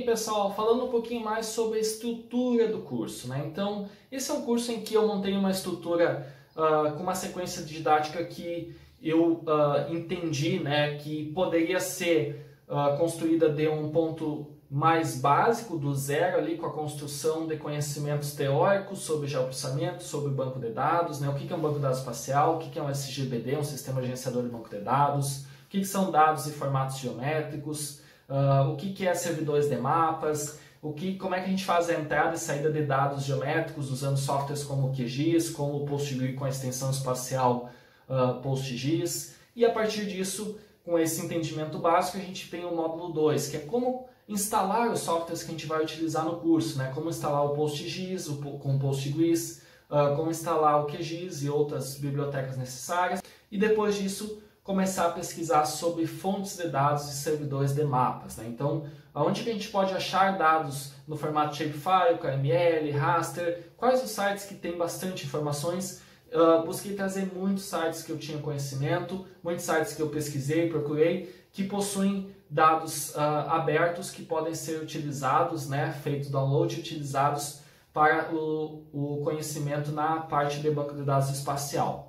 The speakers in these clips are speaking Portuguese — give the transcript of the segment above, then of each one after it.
pessoal, falando um pouquinho mais sobre a estrutura do curso, né? Então, esse é um curso em que eu montei uma estrutura com uma sequência didática que eu entendi, né, que poderia ser construída de um ponto mais básico, do zero ali, com a construção de conhecimentos teóricos sobre geoprocessamento, sobre banco de dados, né? O que é um banco de dados espacial, o que é um SGBD, um sistema gerenciador de banco de dados, o que são dados e formatos geométricos, o que é servidores de mapas, como é que a gente faz a entrada e saída de dados geométricos usando softwares como o QGIS, como o PostGIS com a extensão espacial PostGIS, e a partir disso, com esse entendimento básico, a gente tem o módulo 2, que é como instalar os softwares que a gente vai utilizar no curso, né? Como instalar o PostGIS com o PostGIS, como instalar o QGIS e outras bibliotecas necessárias, e depois disso começar a pesquisar sobre fontes de dados e servidores de mapas, né? Então, onde que a gente pode achar dados no formato shapefile, KML, raster, quais os sites que tem bastante informações. Busquei trazer muitos sites que eu tinha conhecimento, muitos sites que eu pesquisei, procurei, que possuem dados abertos que podem ser utilizados, né, feito download e utilizados para o conhecimento na parte de banco de dados espacial.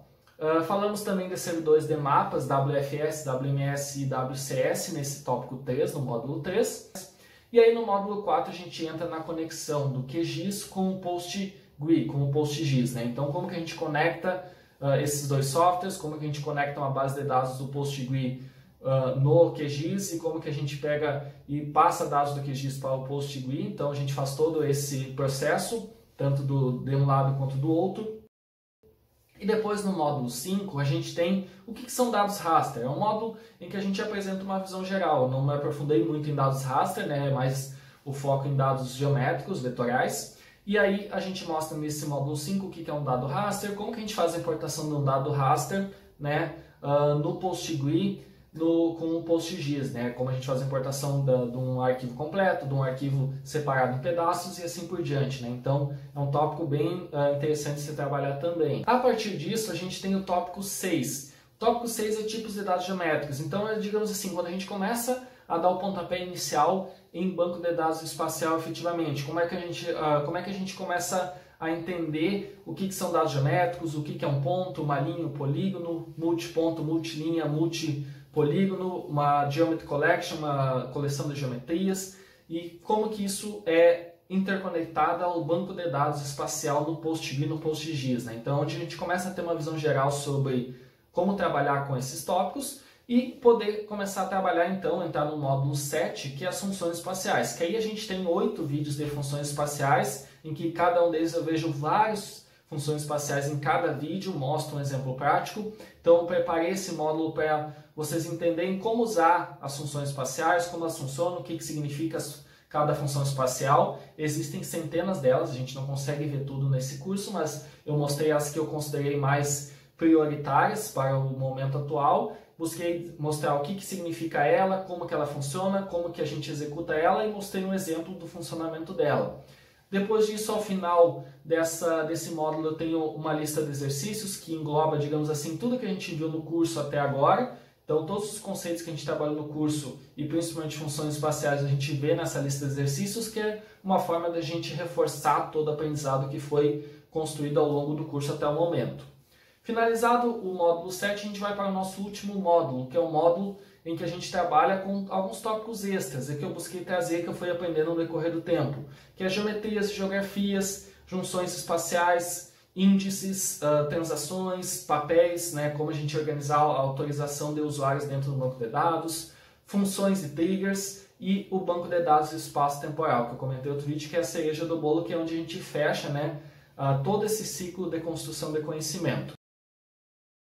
Falamos também de servidores de mapas, WFS, WMS e WCS, nesse tópico 3, no módulo 3. E aí no módulo 4 a gente entra na conexão do QGIS com o PostGIS, com o PostGIS, né? Então, como que a gente conecta esses dois softwares, como que a gente conecta uma base de dados do PostGIS no QGIS e como que a gente pega e passa dados do QGIS para o PostGIS. Então, a gente faz todo esse processo, tanto de um lado quanto do outro. E depois no módulo 5 a gente tem o que são dados raster. É um módulo em que a gente apresenta uma visão geral. Eu não me aprofundei muito em dados raster, né? Mas o foco em dados geométricos, vetoriais. E aí a gente mostra nesse módulo 5 o que é um dado raster, como que a gente faz a importação de um dado raster, né, no PostGIS, com o PostGIS, né, como a gente faz a importação de um arquivo completo, de um arquivo separado em pedaços e assim por diante, né? Então é um tópico bem interessante de se trabalhar também. A partir disso a gente tem o tópico 6. O tópico 6 é tipos de dados geométricos. Então digamos assim, quando a gente começa a dar o pontapé inicial em banco de dados espacial efetivamente, como é que a gente começa a entender o que são dados geométricos, o que é um ponto, uma linha, um polígono, multiponto, multilinha, multipolígono, uma geometry collection, uma coleção de geometrias, e como que isso é interconectado ao banco de dados espacial no PostGIS, no PostGIS, né? Então, onde a gente começa a ter uma visão geral sobre como trabalhar com esses tópicos e poder começar a trabalhar, então, entrar no módulo 7, que é as funções espaciais, que aí a gente tem 8 vídeos de funções espaciais, em que cada um deles eu vejo várias funções espaciais em cada vídeo, mostro um exemplo prático. Então eu preparei esse módulo para vocês entenderem como usar as funções espaciais, como elas funcionam, o que significa cada função espacial. Existem centenas delas, a gente não consegue ver tudo nesse curso, mas eu mostrei as que eu considerei mais prioritárias para o momento atual. Busquei mostrar o que significa ela, como que ela funciona, como que a gente executa ela e mostrei um exemplo do funcionamento dela. Depois disso, ao final desse módulo, eu tenho uma lista de exercícios que engloba, digamos assim, tudo que a gente viu no curso até agora. Então, todos os conceitos que a gente trabalhou no curso e principalmente funções espaciais a gente vê nessa lista de exercícios, que é uma forma da gente reforçar todo o aprendizado que foi construído ao longo do curso até o momento. Finalizado o módulo 7, a gente vai para o nosso último módulo, que é o módulo em que a gente trabalha com alguns tópicos extras, que eu busquei trazer, que eu fui aprendendo no decorrer do tempo, que é geometrias e geografias, junções espaciais, índices, transações, papéis, né, como a gente organizar a autorização de usuários dentro do banco de dados, funções e triggers e o banco de dados espaço-temporal, que eu comentei em outro vídeo, que é a cereja do bolo, que é onde a gente fecha, né, todo esse ciclo de construção de conhecimento.